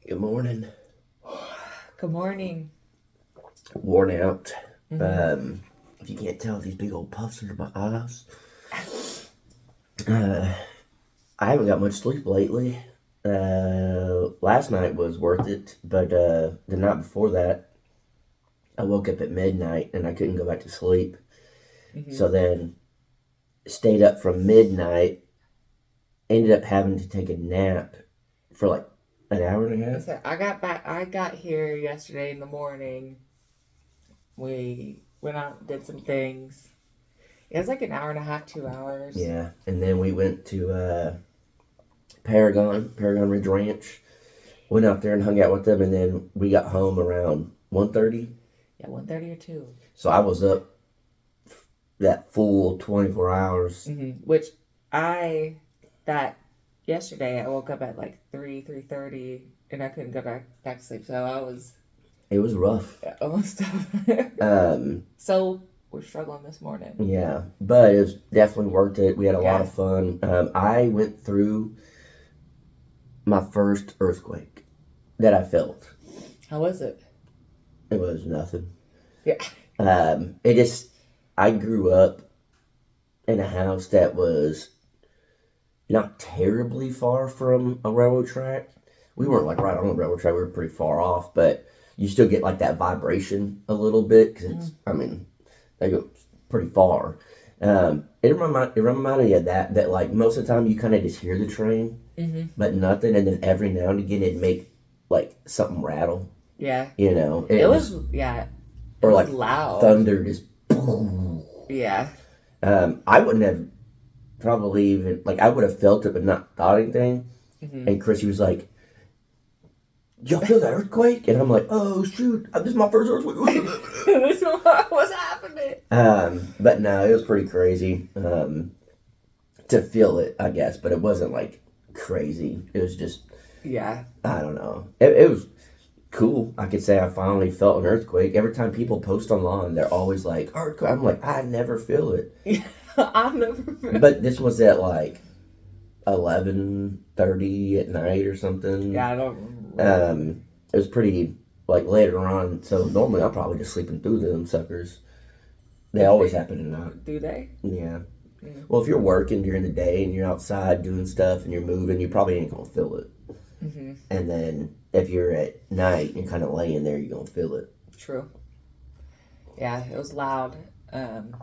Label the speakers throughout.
Speaker 1: Good morning.
Speaker 2: Good morning.
Speaker 1: Worn out.
Speaker 2: Mm-hmm.
Speaker 1: If you can't tell, these big old puffs under my eyes. Uh, I haven't got much sleep lately. Last night was worth it, but the night before that, I woke up at midnight and I couldn't go back to sleep.
Speaker 2: Mm-hmm.
Speaker 1: So then stayed up from midnight. Ended up having to take a nap for like an hour and a half.
Speaker 2: So I got back. I got here yesterday in the morning. We went out and did some things. It was like an hour and a half, 2 hours.
Speaker 1: Yeah, and then we went to Paragon Ridge Ranch. Went out there and hung out with them, and then we got home around 1:30.
Speaker 2: Yeah, 1:30 or 2.
Speaker 1: So I was up that full 24 hours.
Speaker 2: Mm-hmm. Which I that yesterday I woke up at like 3:30, and I couldn't go back to sleep. So I was
Speaker 1: It was rough.
Speaker 2: almost
Speaker 1: Um,
Speaker 2: So we're struggling this morning.
Speaker 1: yeah, but it was definitely worth it. We had a lot
Speaker 2: Yeah.
Speaker 1: of fun. I went through my first earthquake that I felt.
Speaker 2: How was it?
Speaker 1: It was nothing.
Speaker 2: Yeah.
Speaker 1: It just, I grew up in a house that was not terribly far from a railroad track. We weren't like right on the railroad track. We were pretty far off, but you still get like that vibration a little bit because it's. I mean, they go pretty far. It reminded me of that like most of the time you kind of just hear the train,
Speaker 2: Mm-hmm.
Speaker 1: but nothing, and then every now and again it'd make like something rattle.
Speaker 2: Yeah.
Speaker 1: It
Speaker 2: was yeah. It
Speaker 1: or
Speaker 2: was
Speaker 1: like
Speaker 2: loud.
Speaker 1: thunder just. Boom.
Speaker 2: Yeah.
Speaker 1: I wouldn't have probably even like I would have felt it but not thought anything.
Speaker 2: Mm-hmm.
Speaker 1: And Chrissy was like, "Did y'all feel that earthquake?" And I'm like, "Oh shoot, this is my first earthquake."
Speaker 2: This is what's happening.
Speaker 1: But no, it was pretty crazy to feel it, I guess. But it wasn't like crazy. It was just
Speaker 2: Yeah.
Speaker 1: I don't know. It was cool. I could say I finally felt an earthquake. Every time people post online, they're always like earthquake. I'm like, I never feel it.
Speaker 2: I've never.
Speaker 1: But this was at like 11:30 at night or something.
Speaker 2: Yeah, I don't remember.
Speaker 1: It was pretty like later on. So normally I'm probably just sleeping through them suckers. They always happen at night.
Speaker 2: Do they?
Speaker 1: Yeah.
Speaker 2: Mm.
Speaker 1: Well, if you're working during the day and you're outside doing stuff and you're moving, you probably ain't gonna feel it.
Speaker 2: Mm-hmm.
Speaker 1: And then if you're at night and you're kind of laying there, you're gonna feel it.
Speaker 2: True. Yeah, it was loud. I'm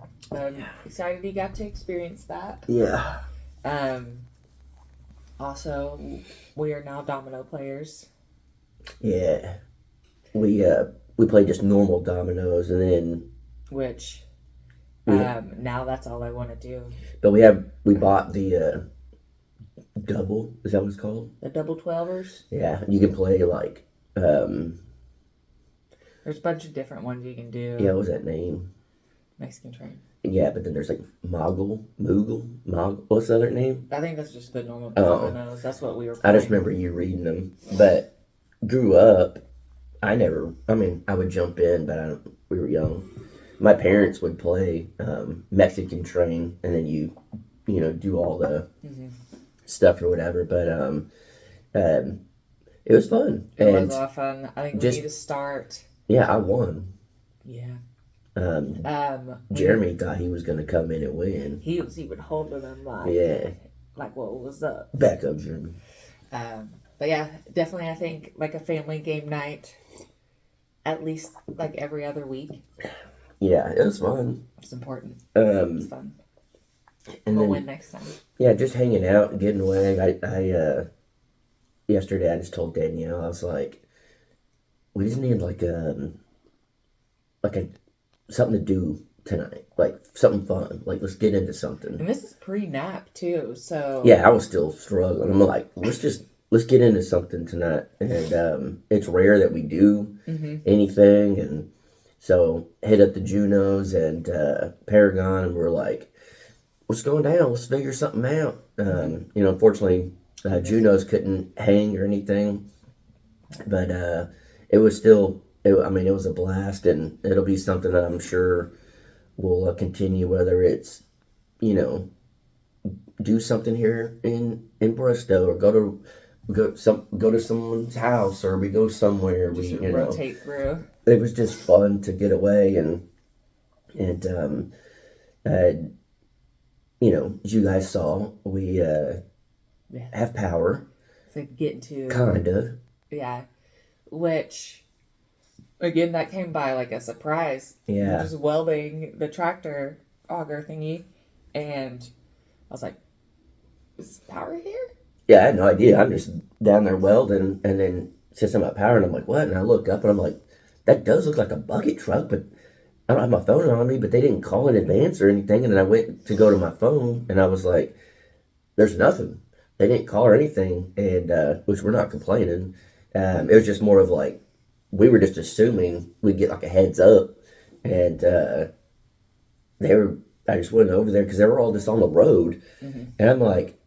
Speaker 2: excited you got to experience that.
Speaker 1: Yeah.
Speaker 2: Also, we are now domino players.
Speaker 1: Yeah. We played just normal dominoes, and then
Speaker 2: Which,
Speaker 1: we
Speaker 2: now that's all I want to do.
Speaker 1: but we bought the double. Is that what it's called?
Speaker 2: The double 12ers.
Speaker 1: Yeah, you can play like
Speaker 2: There's a bunch of different ones you can do.
Speaker 1: yeah, what was that name?
Speaker 2: Mexican train.
Speaker 1: Yeah, but then there's like Moogle. What's the other name?
Speaker 2: I think that's just the normal
Speaker 1: Oh.
Speaker 2: dominoes. That's what we were
Speaker 1: I
Speaker 2: playing.
Speaker 1: just remember you reading them. But grew up, I would jump in, but we were young. My parents would play Mexican train, and then you do all the
Speaker 2: Mm-hmm.
Speaker 1: stuff or whatever. But it was fun.
Speaker 2: It was
Speaker 1: And
Speaker 2: a lot of fun. I think we
Speaker 1: just-
Speaker 2: need to start.
Speaker 1: yeah, I won.
Speaker 2: Yeah.
Speaker 1: Jeremy thought he was going to come in and win.
Speaker 2: He was even holding them like,
Speaker 1: Yeah.
Speaker 2: like what was up.
Speaker 1: Back up, Jeremy.
Speaker 2: But yeah, definitely. I think like a family game night, at least like every other week.
Speaker 1: Yeah, it was fun.
Speaker 2: It's important. It's
Speaker 1: Um,
Speaker 2: fun.
Speaker 1: and
Speaker 2: We'll
Speaker 1: then
Speaker 2: win next time.
Speaker 1: yeah, just hanging out and getting away. I yesterday I just told Danielle, I was like, we just need like a something to do tonight, like something fun. Like let's get into something.
Speaker 2: And this is pre-nap too, so
Speaker 1: Yeah, I was still struggling. I'm like, let's get into something tonight. And it's rare that we do
Speaker 2: Mm-hmm.
Speaker 1: anything, and so hit up the Junos and Paragon, and we're like, what's going down? Let's figure something out. Unfortunately, Junos couldn't hang or anything, but it was still. It was a blast, and it'll be something that I'm sure will continue. Whether it's, do something here in Bristow or go to We go to someone's house, or we go somewhere.
Speaker 2: Just
Speaker 1: We
Speaker 2: rotate through.
Speaker 1: it was just fun to get away and uh, as you guys saw, we
Speaker 2: Yeah.
Speaker 1: have power,
Speaker 2: It's like getting to
Speaker 1: kinda.
Speaker 2: yeah, which again that came by like a surprise. We were
Speaker 1: Yeah,
Speaker 2: just welding the tractor auger thingy, and I was like, "Is power here?"
Speaker 1: yeah. I had no idea. I'm just down there welding, and then it says something about power, and I'm like, what? And I look up, and I'm like, that does look like a bucket truck, but I don't have my phone on me. But they didn't call in advance or anything. And then I went to go to my phone, and I was like, there's nothing. They didn't call or anything, and which we're not complaining. It was just more of like we were just assuming we'd get like a heads up, and they were. I just went over there because they were all just on the road, and I'm like,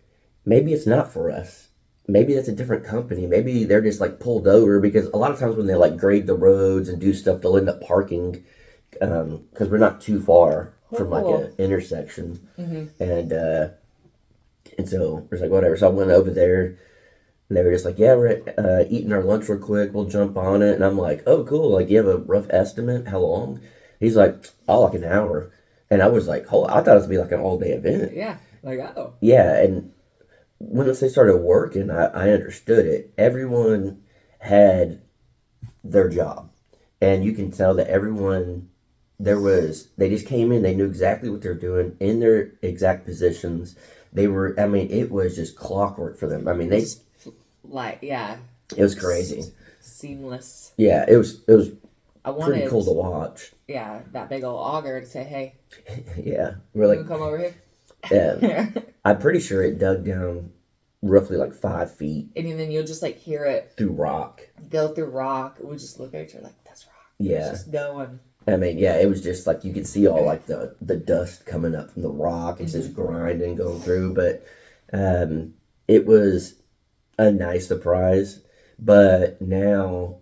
Speaker 1: maybe it's not for us. Maybe that's a different company. Maybe they're just like pulled over because a lot of times when they like grade the roads and do stuff, they'll end up parking because we're not too far from like
Speaker 2: Cool.
Speaker 1: an intersection, and so it was like whatever. So I went over there. And they were just like, yeah, we're eating our lunch real quick. We'll jump on it. And I'm like, oh, cool. Like, you have a rough estimate? How long? He's like, oh, like an hour. And I was like, I thought it was going to be like an all day event.
Speaker 2: Yeah, like oh,
Speaker 1: Yeah. And once they started working, I understood it. Everyone had their job. And you can tell that everyone, they just came in, they knew exactly what they're doing in their exact positions. It was just clockwork for them. I mean,
Speaker 2: just like yeah,
Speaker 1: it was crazy.
Speaker 2: seamless.
Speaker 1: Yeah, it was
Speaker 2: I
Speaker 1: pretty
Speaker 2: wanted
Speaker 1: cool to watch.
Speaker 2: yeah that big old auger to say, hey,
Speaker 1: Yeah, we're
Speaker 2: you
Speaker 1: like,
Speaker 2: wanna come over here.
Speaker 1: yeah. I'm pretty sure it dug down roughly like 5 feet
Speaker 2: And then you'll just like hear it
Speaker 1: through rock.
Speaker 2: go through rock. We just look at each other like that's rock.
Speaker 1: Yeah,
Speaker 2: It's just going.
Speaker 1: I mean, yeah, it was just like you could see all like the dust coming up from the rock. It's just grinding going through, but it was a nice surprise. But now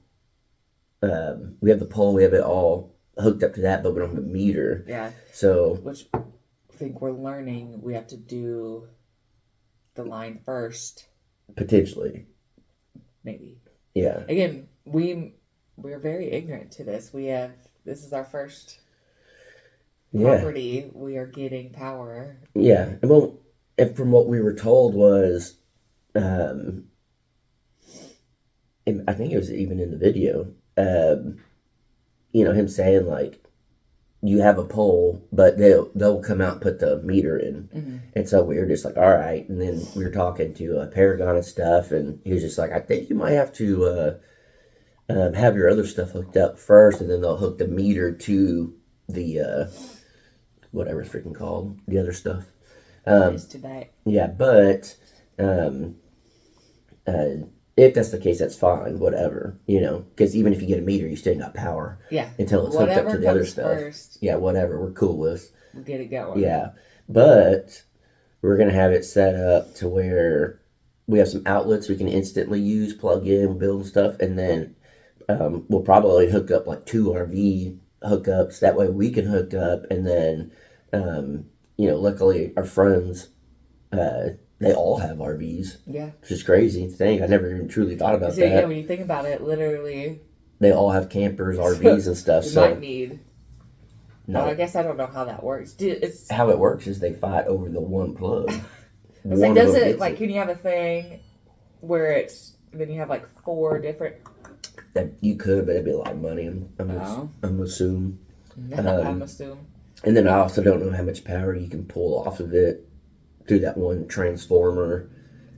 Speaker 1: we have the pole, we have it all hooked up to that, but we don't have a meter.
Speaker 2: Yeah.
Speaker 1: So,
Speaker 2: Which I think we're learning we have to do the line first.
Speaker 1: potentially.
Speaker 2: Maybe.
Speaker 1: Yeah.
Speaker 2: Again, we're very ignorant to this. This is our first
Speaker 1: Yeah.
Speaker 2: property. We are getting power.
Speaker 1: Yeah. Well, and from what we were told was, and I think it was even in the video, him saying like, you have a pole, but they'll come out and put the meter in.
Speaker 2: Mm-hmm.
Speaker 1: And so we were just like, all right. And then we were talking to Paragon and stuff, and he was just like, I think you might have to have your other stuff hooked up first, and then they'll hook the meter to the whatever it's freaking called, the other stuff.
Speaker 2: It's too bad.
Speaker 1: Yeah, but if that's the case, that's fine, whatever, because even if you get a meter, you still got power.
Speaker 2: Yeah.
Speaker 1: Until it's
Speaker 2: Whatever
Speaker 1: hooked up to the other
Speaker 2: comes
Speaker 1: stuff.
Speaker 2: first,
Speaker 1: Yeah, whatever, we're cool with.
Speaker 2: we'll get it going.
Speaker 1: Yeah, but we're going to have it set up to where we have some outlets we can instantly use, plug in, build and stuff, and then we'll probably hook up like 2 RV hookups. That way we can hook up, and then, luckily our friends, they all have RVs.
Speaker 2: Yeah.
Speaker 1: Which is crazy to think. I never even truly thought about
Speaker 2: So,
Speaker 1: that.
Speaker 2: yeah, when you think about it, literally,
Speaker 1: They all have campers, RVs, and stuff.
Speaker 2: you
Speaker 1: So
Speaker 2: might need.
Speaker 1: no,
Speaker 2: I guess I don't know how that works. It's
Speaker 1: how it works is they fight over the one plug.
Speaker 2: it's like, does it like? Can you have a thing where then you have like 4 different?
Speaker 1: That you could, but it'd be a lot of money. I'm assuming.
Speaker 2: I'm assuming.
Speaker 1: And then I also don't know how much power you can pull off of it through that one transformer.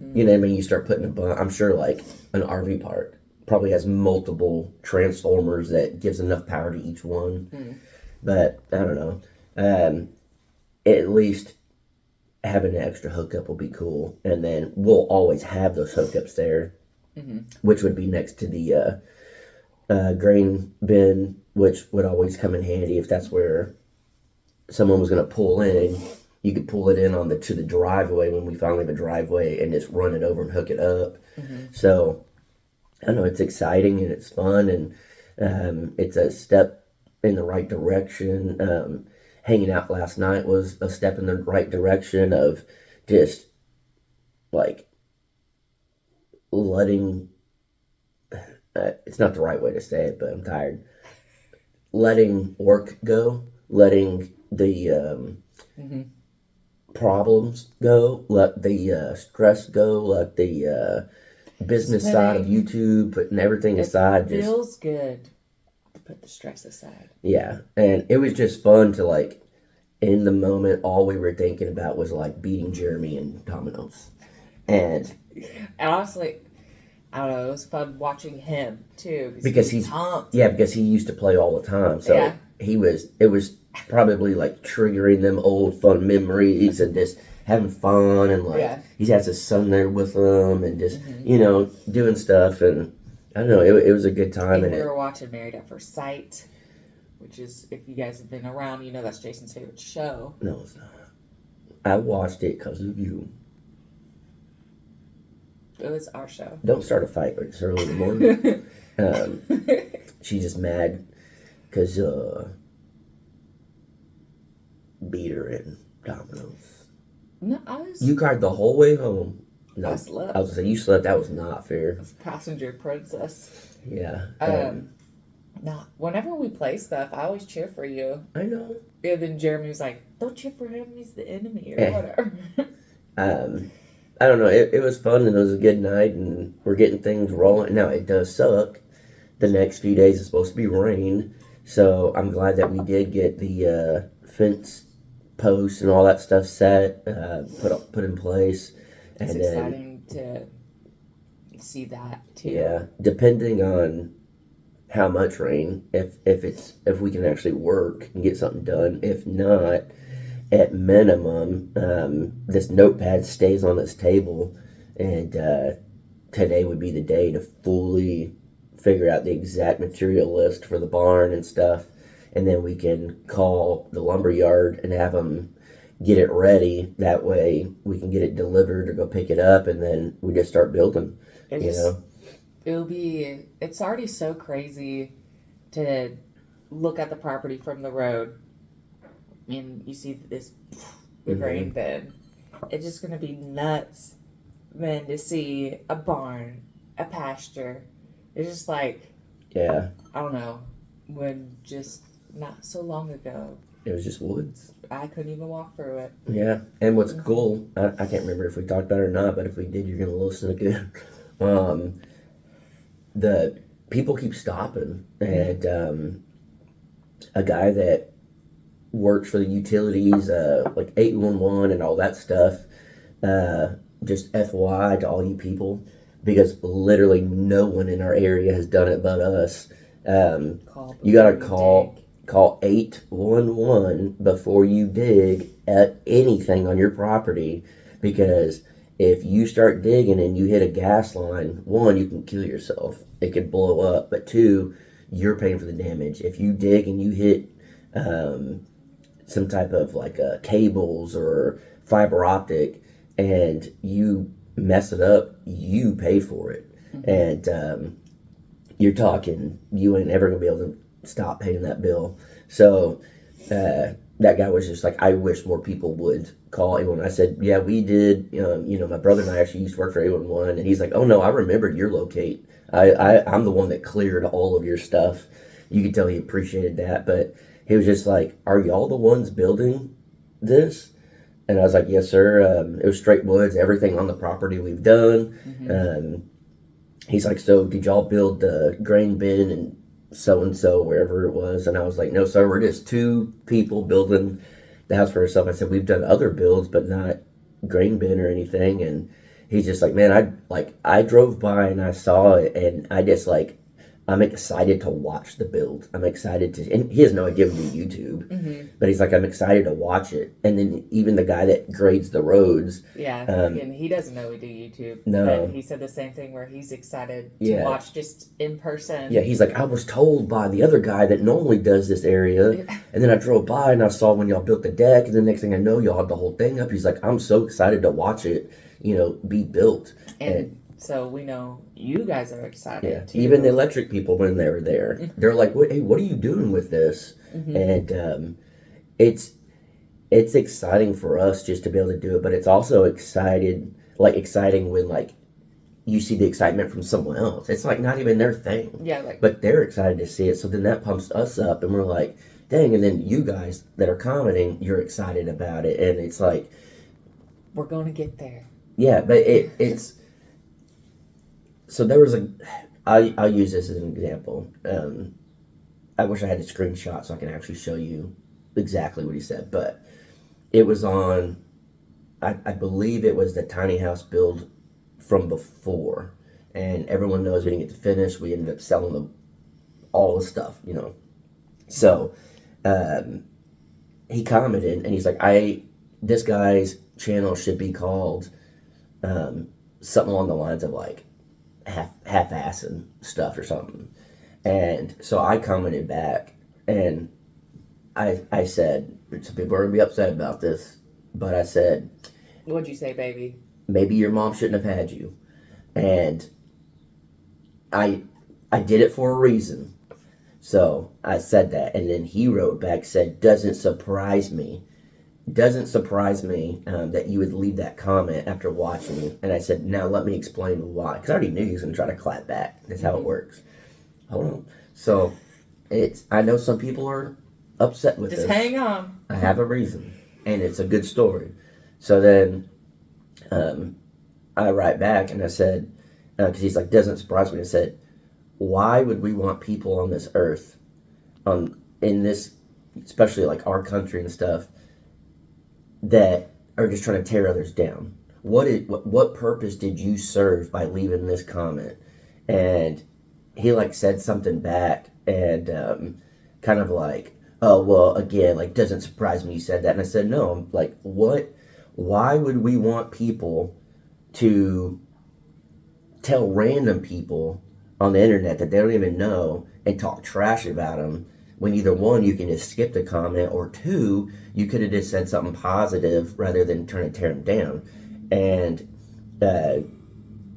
Speaker 1: You know what I mean? You start putting I'm sure like an RV park probably has multiple transformers that gives enough power to each one. But I don't know. At least having an extra hookup will be cool. And then we'll always have those hookups there, which would be next to the grain bin, which would always come in handy if that's where someone was going to pull in. You could pull it in to the driveway when we finally have a driveway and just run it over and hook it up. So I don't know, it's exciting and it's fun, and it's a step in the right direction. Hanging out last night was a step in the right direction of just like letting, it's not the right way to say it, but I'm tired. Letting work go, letting the
Speaker 2: Mm-hmm.
Speaker 1: problems go, let the stress go, let the
Speaker 2: Just
Speaker 1: business side of
Speaker 2: putting,
Speaker 1: YouTube, putting everything
Speaker 2: it
Speaker 1: aside. Just,
Speaker 2: feels good to put the stress aside.
Speaker 1: yeah. And it was just fun to like, in the moment, all we were thinking about was like beating Jeremy and Dominoes. And
Speaker 2: And honestly, I don't know, it was fun watching him too
Speaker 1: because
Speaker 2: he's
Speaker 1: he's,
Speaker 2: pumped.
Speaker 1: yeah, because he used to play all the time. So
Speaker 2: Yeah.
Speaker 1: it was probably like triggering them old fun memories and just having fun. And like,
Speaker 2: Yeah.
Speaker 1: he has his son there with him and just,
Speaker 2: Mm-hmm.
Speaker 1: doing stuff. And I don't know, it was a good time.
Speaker 2: And
Speaker 1: And
Speaker 2: we
Speaker 1: it,
Speaker 2: were watching Married at First Sight, which is, if you guys have been around, you know that's Jason's favorite show.
Speaker 1: no, it's not. I watched it because of you.
Speaker 2: It was our show.
Speaker 1: Don't start a fight it's early in the morning. She's just mad because beat her in Dominoes.
Speaker 2: No, I was.
Speaker 1: You cried the whole way home. No,
Speaker 2: I slept.
Speaker 1: I was gonna say you slept. That was not fair.
Speaker 2: I was passenger princess.
Speaker 1: Yeah.
Speaker 2: No, whenever we play stuff, I always cheer for you.
Speaker 1: I know.
Speaker 2: And then Jeremy was like, "Don't cheer for him; he's the enemy, or
Speaker 1: Eh.
Speaker 2: whatever."
Speaker 1: I don't know. It was fun and it was a good night and we're getting things rolling. Now it does suck. The next few days is supposed to be rain, so I'm glad that we did get the fence posts and all that stuff set, put in place.
Speaker 2: It's
Speaker 1: And then,
Speaker 2: exciting to see that too.
Speaker 1: yeah, depending on how much rain, if we can actually work and get something done. If not, at minimum, this notepad stays on this table, and today would be the day to fully figure out the exact material list for the barn and stuff, and then we can call the lumber yard and have them get it ready. That way we can get it delivered or go pick it up, and then we just start building.
Speaker 2: It
Speaker 1: You
Speaker 2: just,
Speaker 1: know,
Speaker 2: it's already so crazy to look at the property from the road and you see this the grain bin. It's just gonna be nuts then to see a barn, a pasture. It's just like,
Speaker 1: yeah,
Speaker 2: I don't know, when just not so long ago
Speaker 1: it was just woods.
Speaker 2: I couldn't even walk through it.
Speaker 1: Yeah, and what's cool, I can't remember if we talked about it or not, but if we did, you're gonna listen again. The people keep stopping, and a guy that works for the utilities, like 811 and all that stuff, just FYI to all you people, because literally no one in our area has done it but us. You gotta call 811 before you dig at anything on your property, because if you start digging and you hit a gas line, one, you can kill yourself. It could blow up. But two, you're paying for the damage. If you dig and you hit some type of like cables or fiber optic and you mess it up, you pay for it. And you're talking, you ain't ever going to be able to stop paying that bill. So that guy was just like, I wish more people would call A11. I said, yeah, we did. My brother and I actually used to work for A11, and he's like, oh no, I remembered your locate. I'm the one that cleared all of your stuff. You could tell he appreciated that, but he was just like, are y'all the ones building this? And I was like, yes, sir. It was straight woods, everything on the property we've done. He's like, so did y'all build the grain bin and so wherever it was? And I was like, no, sir, we're just two people building the house for ourselves. I said, we've done other builds, but not grain bin or anything. And he's just like, man, I drove by and I saw it, and I just like, I'm excited to watch the build. I'm excited to, and he has no idea we do YouTube, but he's like, I'm excited to watch it. And then even the guy that grades the roads,
Speaker 2: and he doesn't know we do YouTube.
Speaker 1: No.
Speaker 2: But he said the same thing where he's excited to watch just in person.
Speaker 1: Yeah, he's like, I was told by the other guy that normally does this area, and then I drove by and I saw when y'all built the deck, and the next thing I know, y'all had the whole thing up. He's like, I'm so excited to watch it, be built.
Speaker 2: And so we know you guys are excited too.
Speaker 1: Even the electric people, when they were there, they're like, hey, what are you doing with this? And it's exciting for us just to be able to do it, but it's also exciting when like you see the excitement from someone else. It's like not even their thing.
Speaker 2: Yeah, like,
Speaker 1: But they're excited to see it. So then that pumps us up and we're like, dang, and then you guys that are commenting, you're excited about it. And it's like,
Speaker 2: we're going to get there.
Speaker 1: yeah, but it's, so there was I'll use this as an example. I wish I had a screenshot so I can actually show you exactly what he said. But it was on, I believe it was the tiny house build from before. And everyone knows we didn't get to finish. We ended up selling all the stuff, you know. So he commented and he's like, this guy's channel should be called something along the lines of like half-assing stuff or something. And so I commented back and I said, some people are going to be upset about this, but I said,
Speaker 2: What'd you say, baby?
Speaker 1: maybe your mom shouldn't have had you. And I did it for a reason. So I said that, and then he wrote back, said, doesn't surprise me that you would leave that comment after watching it. And I said, now let me explain why, because I already knew he was going to try to clap back. That's how it works. Hold on. So I know some people are upset with this.
Speaker 2: Just hang on.
Speaker 1: I have a reason, and it's a good story. So then I write back and I said, because he's like, doesn't surprise me. I said, why would we want people on this earth, in this, especially like our country and stuff, that are just trying to tear others down? What purpose did you serve by leaving this comment? And he like said something back and kind of like, oh, well, again, like, doesn't surprise me you said that. And I said, no, I'm like, why would we want people to tell random people on the internet that they don't even know and talk trash about them, when either one, you can just skip the comment, or two, you could have just said something positive rather than trying to tear them down. And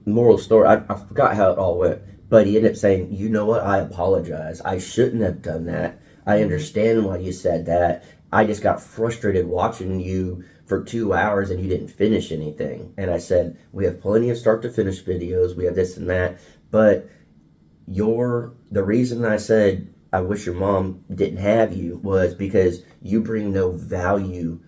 Speaker 1: moral story, I forgot how it all went, but he ended up saying, you know what, I apologize. I shouldn't have done that. I understand why you said that. I just got frustrated watching you for 2 hours and you didn't finish anything. And I said, we have plenty of start to finish videos. We have this and that. But the reason I said I wish your mom didn't have you was because you bring no value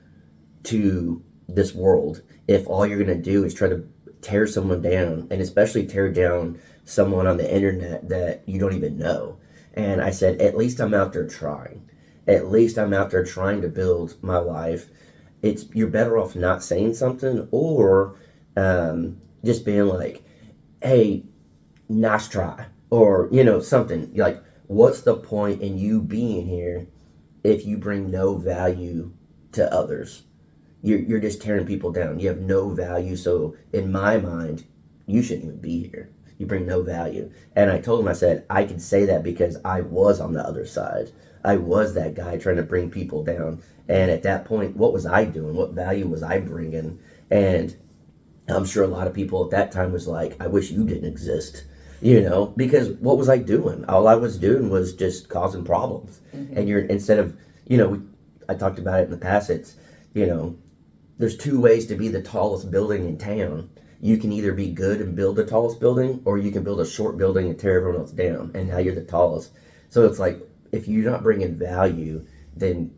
Speaker 1: to this world. If all you're going to do is try to tear someone down, and especially tear down someone on the internet that you don't even know. And I said, at least I'm out there trying. At least I'm out there trying to build my life. You're better off not saying something, or just being like, hey, nice try, or something like, what's the point in you being here if you bring no value to others? You're just tearing people down. You have no value. So in my mind, you shouldn't even be here. You bring no value. And I told him, I said, I can say that because I was on the other side. I was that guy trying to bring people down. And at that point, what was I doing? What value was I bringing? And I'm sure a lot of people at that time was like, I wish you didn't exist. Because what was I doing? All I was doing was just causing problems. Mm-hmm. And instead of, I talked about it in the past, it's, there's two ways to be the tallest building in town. You can either be good and build the tallest building, or you can build a short building and tear everyone else down, and now you're the tallest. So it's like, if you're not bringing value, then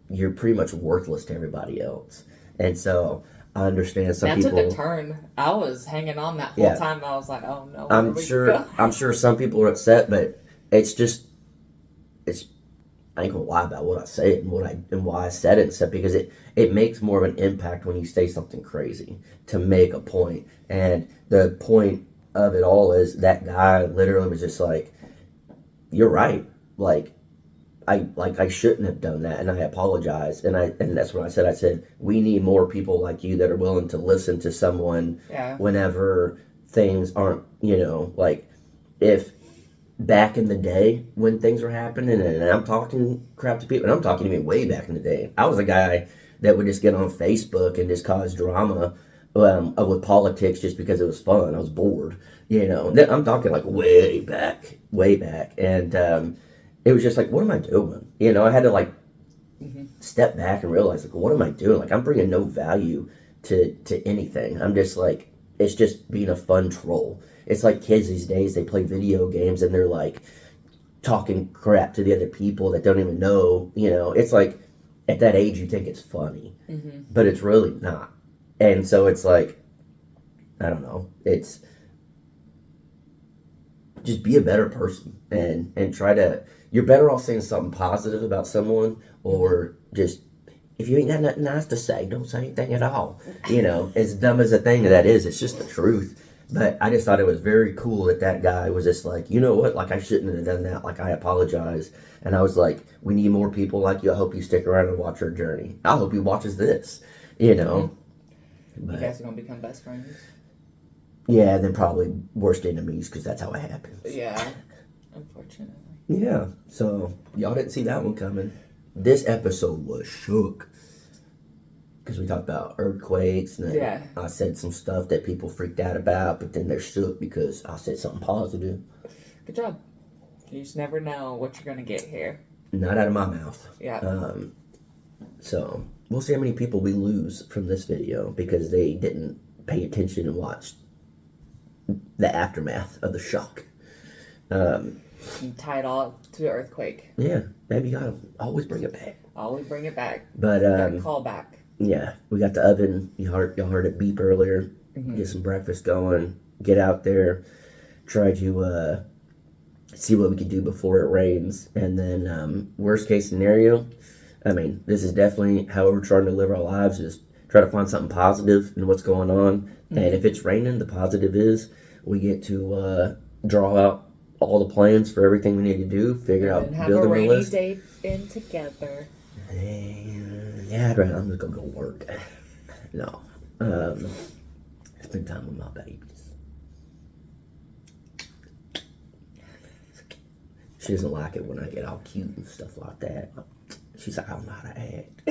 Speaker 1: you're pretty much worthless to everybody else. And so I understand some people.
Speaker 2: That took a turn. I was hanging on that whole time. I was like, oh no.
Speaker 1: I'm sure some people are upset, but it's I ain't gonna lie about what I say and why I said it and stuff, because it makes more of an impact when you say something crazy to make a point. And the point of it all is that guy literally was just like, you're right. I shouldn't have done that, and I apologize. And that's what I said. I said, we need more people like you that are willing to listen to someone whenever things aren't, like, if back in the day when things were happening, and I'm talking crap to people, and I'm talking even way back in the day, I was a guy that would just get on Facebook and just cause drama with politics just because it was fun. I was bored, I'm talking like way back, and it was just like, what am I doing? I had to like step back and realize, like, what am I doing? Like, I'm bringing no value to anything. I'm just like it's just being a fun troll. It's like kids these days, they play video games and they're like talking crap to the other people that don't even know, it's like at that age you think it's funny, but it's really not. And so it's like, I don't know, it's just be a better person and try to, you're better off saying something positive about someone, or just, if you ain't got nothing nice to say, don't say anything at all. As dumb as a thing that is, it's just the truth. But I just thought it was very cool that guy was just like, you know what, like, I shouldn't have done that, like, I apologize. And I was like, we need more people like you. I hope you stick around and watch our journey. I hope he watches this, But,
Speaker 2: you guys are going to become best friends?
Speaker 1: Yeah, and then probably worst enemies, because that's how it happens.
Speaker 2: Yeah, unfortunately.
Speaker 1: Yeah, so y'all didn't see that one coming. This episode was shook. Because we talked about earthquakes, and then I said some stuff that people freaked out about, but then they're shook because I said something positive.
Speaker 2: Good job. You just never know what you're going to get here.
Speaker 1: Not out of my mouth.
Speaker 2: Yeah.
Speaker 1: So, we'll see how many people we lose from this video because they didn't pay attention and watch the aftermath of the shock.
Speaker 2: And tie it all to the earthquake.
Speaker 1: Yeah, maybe you gotta always bring it back.
Speaker 2: Always bring it back.
Speaker 1: But,
Speaker 2: call back.
Speaker 1: Yeah, we got the oven. Y'all heard it beep earlier. Get some breakfast going. Get out there. Try to see what we can do before it rains. And then worst case scenario, I mean, this is definitely how we're trying to live our lives, is try to find something positive in what's going on. And if it's raining, the positive is we get to draw out all the plans for everything we need to do, figure out, build a
Speaker 2: rainy
Speaker 1: list.
Speaker 2: day in together.
Speaker 1: Yeah, I'm just gonna go work. No. Spend time with my babies. She doesn't like it when I get all cute and stuff like that. She's like, I don't know how to act.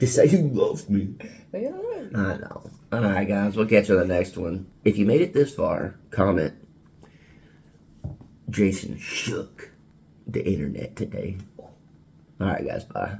Speaker 1: Just say you love me.
Speaker 2: Yeah.
Speaker 1: I know. Alright, guys, we'll catch you on the next one. If you made it this far, comment. Jason shook the internet today. Alright, guys, bye.